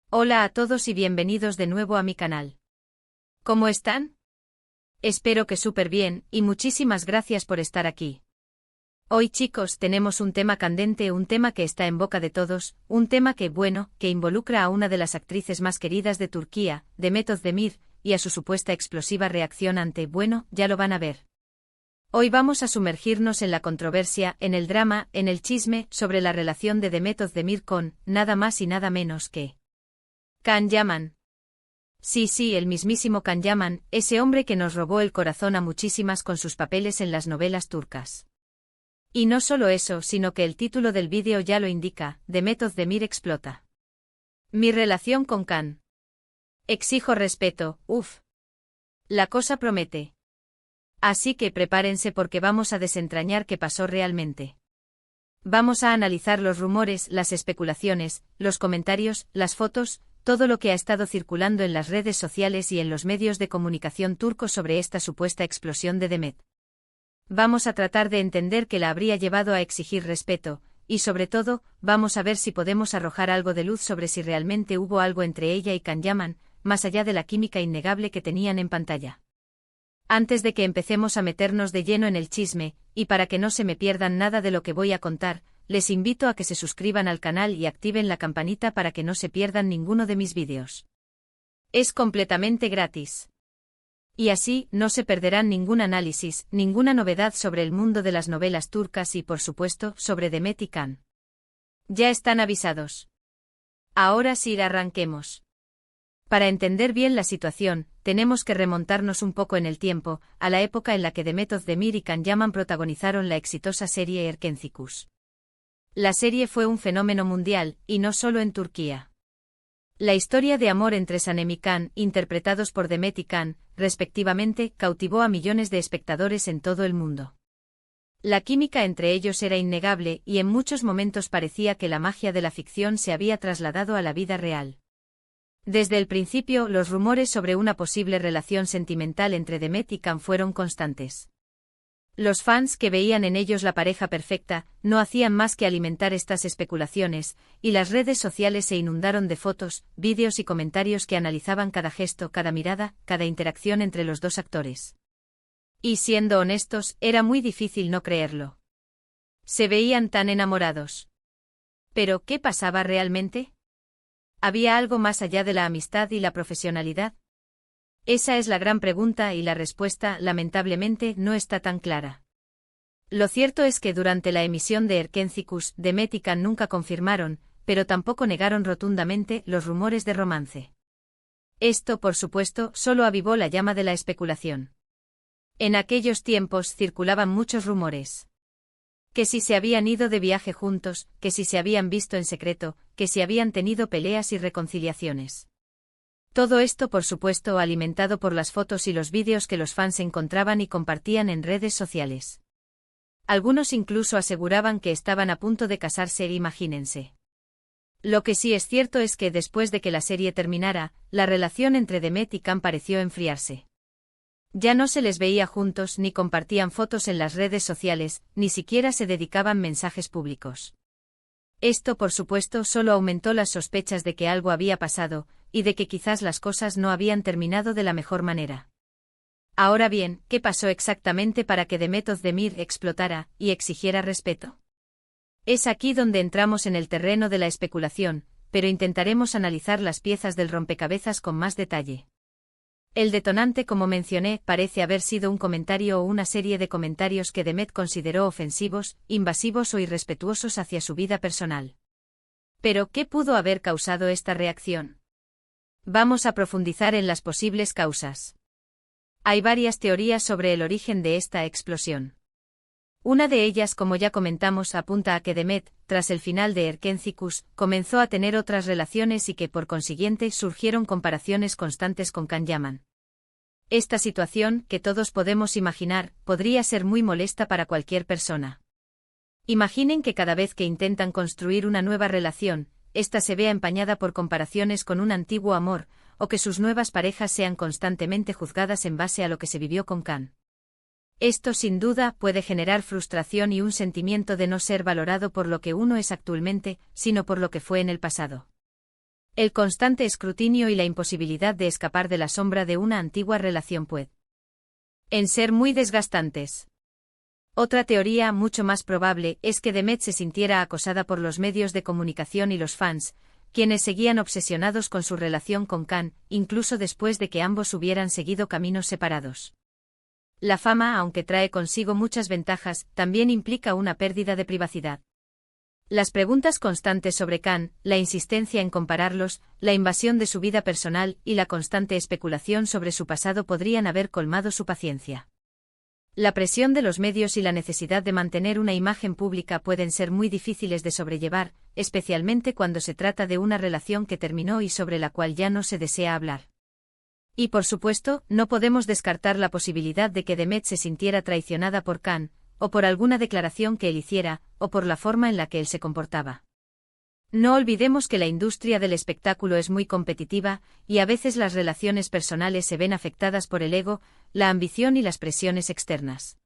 Hola a todos y bienvenidos de nuevo a mi canal. ¿Cómo están? Espero que súper bien, y muchísimas gracias por estar aquí. Hoy chicos tenemos un tema candente, un tema que está en boca de todos, un tema que involucra a una de las actrices más queridas de Turquía, Demet Özdemir, y a su supuesta explosiva reacción ante, ya lo van a ver. Hoy vamos a sumergirnos en la controversia, en el drama, en el chisme, sobre la relación de Demet Özdemir con, nada más y nada menos que Can Yaman. Sí, el mismísimo Can Yaman, ese hombre que nos robó el corazón a muchísimas con sus papeles en las novelas turcas. Y no solo eso, sino que el título del vídeo ya lo indica, Demet Özdemir explota. Mi relación con Can. Exijo respeto, La cosa promete. Así que prepárense porque vamos a desentrañar qué pasó realmente. Vamos a analizar los rumores, las especulaciones, los comentarios, las fotos, todo lo que ha estado circulando en las redes sociales y en los medios de comunicación turcos sobre esta supuesta explosión de Demet. Vamos a tratar de entender qué la habría llevado a exigir respeto, y sobre todo, vamos a ver si podemos arrojar algo de luz sobre si realmente hubo algo entre ella y Can Yaman, más allá de la química innegable que tenían en pantalla. Antes de que empecemos a meternos de lleno en el chisme, y para que no se me pierdan nada de lo que voy a contar, les invito a que se suscriban al canal y activen la campanita para que no se pierdan ninguno de mis vídeos. Es completamente gratis. Y así, no se perderán ningún análisis, ninguna novedad sobre el mundo de las novelas turcas y por supuesto, sobre Demet y Can. Ya están avisados. Ahora sí arranquemos. Para entender bien la situación, tenemos que remontarnos un poco en el tiempo, a la época en la que Demet Özdemir y Can Yaman protagonizaron la exitosa serie Erkencikus. La serie fue un fenómeno mundial, y no solo en Turquía. La historia de amor entre Sanem y Can, interpretados por Demet y Can, respectivamente, cautivó a millones de espectadores en todo el mundo. La química entre ellos era innegable y en muchos momentos parecía que la magia de la ficción se había trasladado a la vida real. Desde el principio, los rumores sobre una posible relación sentimental entre Demet y Can fueron constantes. Los fans que veían en ellos la pareja perfecta, no hacían más que alimentar estas especulaciones, y las redes sociales se inundaron de fotos, vídeos y comentarios que analizaban cada gesto, cada mirada, cada interacción entre los dos actores. Y siendo honestos, era muy difícil no creerlo. Se veían tan enamorados. ¿Pero qué pasaba realmente? ¿Había algo más allá de la amistad y la profesionalidad? Esa es la gran pregunta y la respuesta, lamentablemente, no está tan clara. Lo cierto es que durante la emisión de Erkencikus, Demet y Can nunca confirmaron, pero tampoco negaron rotundamente, los rumores de romance. Esto, por supuesto, solo avivó la llama de la especulación. En aquellos tiempos circulaban muchos rumores. Que si se habían ido de viaje juntos, que si se habían visto en secreto, que si habían tenido peleas y reconciliaciones. Todo esto por supuesto alimentado por las fotos y los vídeos que los fans encontraban y compartían en redes sociales. Algunos incluso aseguraban que estaban a punto de casarse, imagínense. Lo que sí es cierto es que después de que la serie terminara, la relación entre Demet y Can pareció enfriarse. Ya no se les veía juntos ni compartían fotos en las redes sociales, ni siquiera se dedicaban mensajes públicos. Esto por supuesto solo aumentó las sospechas de que algo había pasado, y de que quizás las cosas no habían terminado de la mejor manera. Ahora bien, ¿qué pasó exactamente para que Demet Özdemir explotara y exigiera respeto? Es aquí donde entramos en el terreno de la especulación, pero intentaremos analizar las piezas del rompecabezas con más detalle. El detonante, como mencioné, parece haber sido un comentario o una serie de comentarios que Demet consideró ofensivos, invasivos o irrespetuosos hacia su vida personal. ¿Pero qué pudo haber causado esta reacción? Vamos a profundizar en las posibles causas. Hay varias teorías sobre el origen de esta explosión. Una de ellas, como ya comentamos, apunta a que Demet, tras el final de Erkencikus, comenzó a tener otras relaciones y que por consiguiente surgieron comparaciones constantes con Can Yaman. Esta situación, que todos podemos imaginar, podría ser muy molesta para cualquier persona. Imaginen que cada vez que intentan construir una nueva relación, esta se vea empañada por comparaciones con un antiguo amor, o que sus nuevas parejas sean constantemente juzgadas en base a lo que se vivió con Can. Esto sin duda puede generar frustración y un sentimiento de no ser valorado por lo que uno es actualmente, sino por lo que fue en el pasado. El constante escrutinio y la imposibilidad de escapar de la sombra de una antigua relación pueden ser muy desgastantes. Otra teoría mucho más probable es que Demet se sintiera acosada por los medios de comunicación y los fans, quienes seguían obsesionados con su relación con Khan, incluso después de que ambos hubieran seguido caminos separados. La fama, aunque trae consigo muchas ventajas, también implica una pérdida de privacidad. Las preguntas constantes sobre Khan, la insistencia en compararlos, la invasión de su vida personal y la constante especulación sobre su pasado podrían haber colmado su paciencia. La presión de los medios y la necesidad de mantener una imagen pública pueden ser muy difíciles de sobrellevar, especialmente cuando se trata de una relación que terminó y sobre la cual ya no se desea hablar. Y por supuesto, no podemos descartar la posibilidad de que Demet se sintiera traicionada por Khan, o por alguna declaración que él hiciera, o por la forma en la que él se comportaba. No olvidemos que la industria del espectáculo es muy competitiva, y a veces las relaciones personales se ven afectadas por el ego, la ambición y las presiones externas.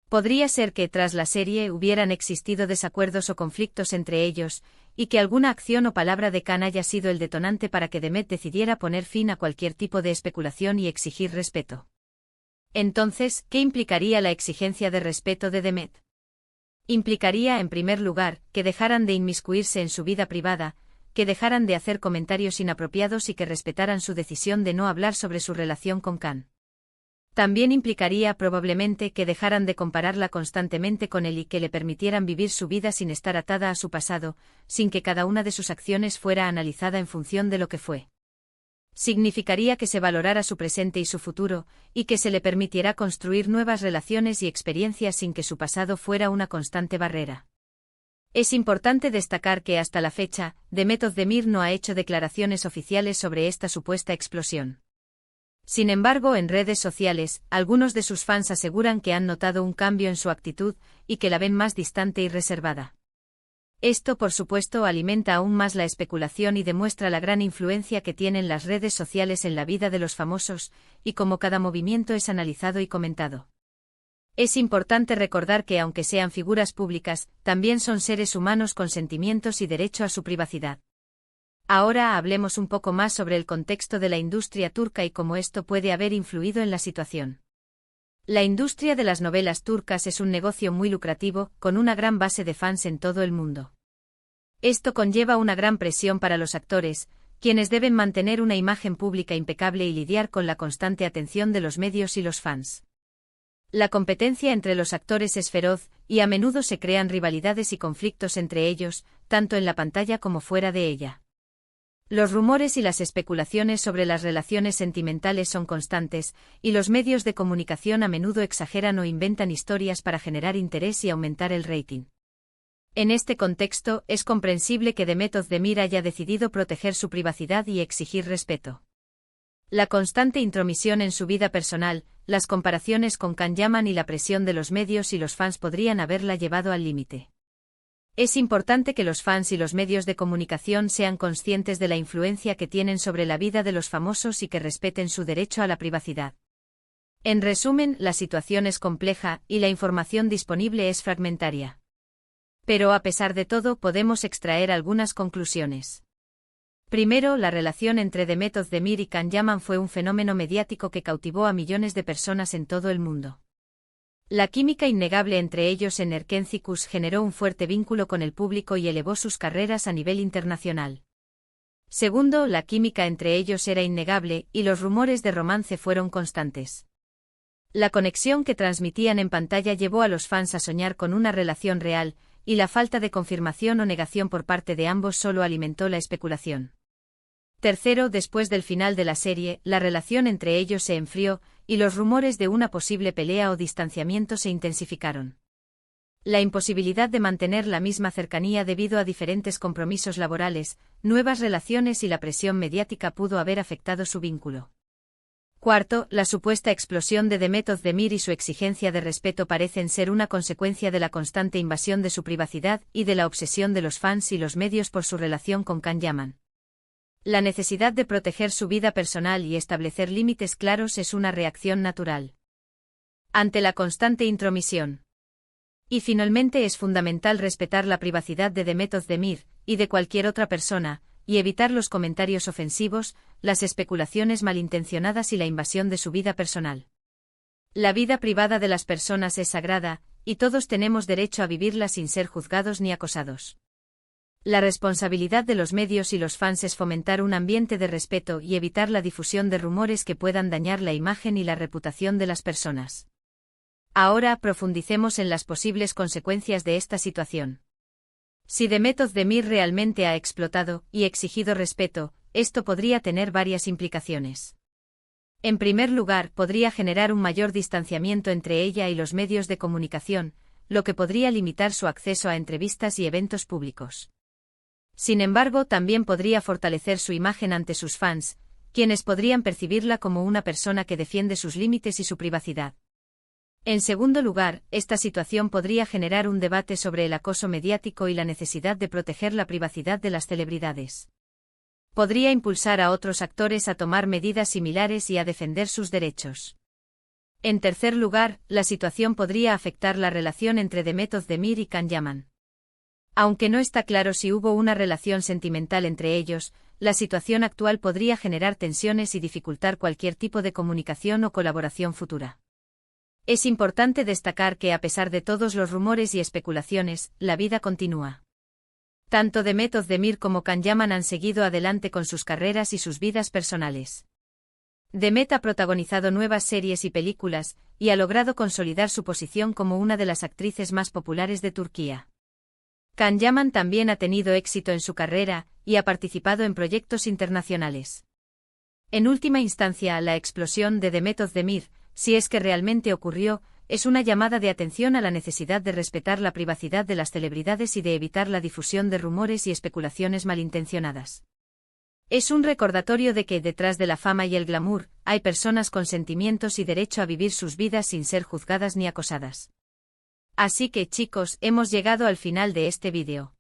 Podría ser que tras la serie hubieran existido desacuerdos o conflictos entre ellos, y que alguna acción o palabra de Khan haya sido el detonante para que Demet decidiera poner fin a cualquier tipo de especulación y exigir respeto. Entonces, ¿qué implicaría la exigencia de respeto de Demet? Implicaría, en primer lugar, que dejaran de inmiscuirse en su vida privada, que dejaran de hacer comentarios inapropiados y que respetaran su decisión de no hablar sobre su relación con Khan. También implicaría probablemente que dejaran de compararla constantemente con él y que le permitieran vivir su vida sin estar atada a su pasado, sin que cada una de sus acciones fuera analizada en función de lo que fue. Significaría que se valorara su presente y su futuro, y que se le permitiera construir nuevas relaciones y experiencias sin que su pasado fuera una constante barrera. Es importante destacar que hasta la fecha, Demet Özdemir no ha hecho declaraciones oficiales sobre esta supuesta explosión. Sin embargo, en redes sociales, algunos de sus fans aseguran que han notado un cambio en su actitud, y que la ven más distante y reservada. Esto, por supuesto, alimenta aún más la especulación y demuestra la gran influencia que tienen las redes sociales en la vida de los famosos, y cómo cada movimiento es analizado y comentado. Es importante recordar que aunque sean figuras públicas, también son seres humanos con sentimientos y derecho a su privacidad. Ahora hablemos un poco más sobre el contexto de la industria turca y cómo esto puede haber influido en la situación. La industria de las novelas turcas es un negocio muy lucrativo, con una gran base de fans en todo el mundo. Esto conlleva una gran presión para los actores, quienes deben mantener una imagen pública impecable y lidiar con la constante atención de los medios y los fans. La competencia entre los actores es feroz, y a menudo se crean rivalidades y conflictos entre ellos, tanto en la pantalla como fuera de ella. Los rumores y las especulaciones sobre las relaciones sentimentales son constantes, y los medios de comunicación a menudo exageran o inventan historias para generar interés y aumentar el rating. En este contexto, es comprensible que Demet Özdemir haya decidido proteger su privacidad y exigir respeto. La constante intromisión en su vida personal, las comparaciones con Can Yaman y la presión de los medios y los fans podrían haberla llevado al límite. Es importante que los fans y los medios de comunicación sean conscientes de la influencia que tienen sobre la vida de los famosos y que respeten su derecho a la privacidad. En resumen, la situación es compleja y la información disponible es fragmentaria. Pero a pesar de todo podemos extraer algunas conclusiones. Primero, la relación entre Demet Özdemir y Can Yaman fue un fenómeno mediático que cautivó a millones de personas en todo el mundo. La química innegable entre ellos en Erkencikus generó un fuerte vínculo con el público y elevó sus carreras a nivel internacional. Segundo, la química entre ellos era innegable y los rumores de romance fueron constantes. La conexión que transmitían en pantalla llevó a los fans a soñar con una relación real, y la falta de confirmación o negación por parte de ambos solo alimentó la especulación. Tercero, después del final de la serie, la relación entre ellos se enfrió, y los rumores de una posible pelea o distanciamiento se intensificaron. La imposibilidad de mantener la misma cercanía debido a diferentes compromisos laborales, nuevas relaciones y la presión mediática pudo haber afectado su vínculo. Cuarto, la supuesta explosión de Demet Özdemir y su exigencia de respeto parecen ser una consecuencia de la constante invasión de su privacidad y de la obsesión de los fans y los medios por su relación con Can Yaman. La necesidad de proteger su vida personal y establecer límites claros es una reacción natural ante la constante intromisión. Y finalmente es fundamental respetar la privacidad de Demet Özdemir, y de cualquier otra persona, y evitar los comentarios ofensivos, las especulaciones malintencionadas y la invasión de su vida personal. La vida privada de las personas es sagrada, y todos tenemos derecho a vivirla sin ser juzgados ni acosados. La responsabilidad de los medios y los fans es fomentar un ambiente de respeto y evitar la difusión de rumores que puedan dañar la imagen y la reputación de las personas. Ahora profundicemos en las posibles consecuencias de esta situación. Si Demet Özdemir realmente ha explotado y exigido respeto, esto podría tener varias implicaciones. En primer lugar, podría generar un mayor distanciamiento entre ella y los medios de comunicación, lo que podría limitar su acceso a entrevistas y eventos públicos. Sin embargo, también podría fortalecer su imagen ante sus fans, quienes podrían percibirla como una persona que defiende sus límites y su privacidad. En segundo lugar, esta situación podría generar un debate sobre el acoso mediático y la necesidad de proteger la privacidad de las celebridades. Podría impulsar a otros actores a tomar medidas similares y a defender sus derechos. En tercer lugar, la situación podría afectar la relación entre Demet Özdemir y Can Yaman. Aunque no está claro si hubo una relación sentimental entre ellos, la situación actual podría generar tensiones y dificultar cualquier tipo de comunicación o colaboración futura. Es importante destacar que a pesar de todos los rumores y especulaciones, la vida continúa. Tanto Demet Özdemir como Can Yaman han seguido adelante con sus carreras y sus vidas personales. Demet ha protagonizado nuevas series y películas, y ha logrado consolidar su posición como una de las actrices más populares de Turquía. Can Yaman también ha tenido éxito en su carrera, y ha participado en proyectos internacionales. En última instancia, la explosión de Demet Özdemir, si es que realmente ocurrió, es una llamada de atención a la necesidad de respetar la privacidad de las celebridades y de evitar la difusión de rumores y especulaciones malintencionadas. Es un recordatorio de que, detrás de la fama y el glamour, hay personas con sentimientos y derecho a vivir sus vidas sin ser juzgadas ni acosadas. Así que, chicos, hemos llegado al final de este vídeo.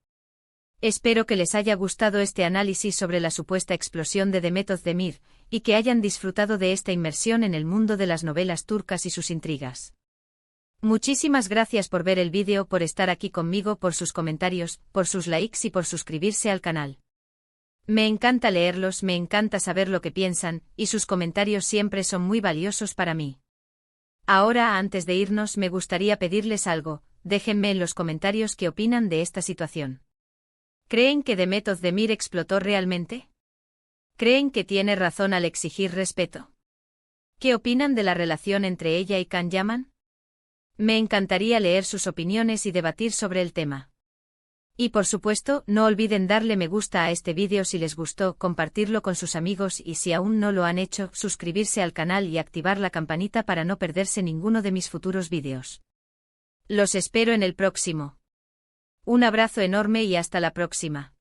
Espero que les haya gustado este análisis sobre la supuesta explosión de Demet Özdemir, y que hayan disfrutado de esta inmersión en el mundo de las novelas turcas y sus intrigas. Muchísimas gracias por ver el vídeo, por estar aquí conmigo, por sus comentarios, por sus likes y por suscribirse al canal. Me encanta leerlos, me encanta saber lo que piensan, y sus comentarios siempre son muy valiosos para mí. Ahora, antes de irnos, me gustaría pedirles algo: déjenme en los comentarios qué opinan de esta situación. ¿Creen que Demet Özdemir explotó realmente? ¿Creen que tiene razón al exigir respeto? ¿Qué opinan de la relación entre ella y Can Yaman? Me encantaría leer sus opiniones y debatir sobre el tema. Y por supuesto, no olviden darle me gusta a este vídeo si les gustó, compartirlo con sus amigos y, si aún no lo han hecho, suscribirse al canal y activar la campanita para no perderse ninguno de mis futuros vídeos. Los espero en el próximo. Un abrazo enorme y hasta la próxima.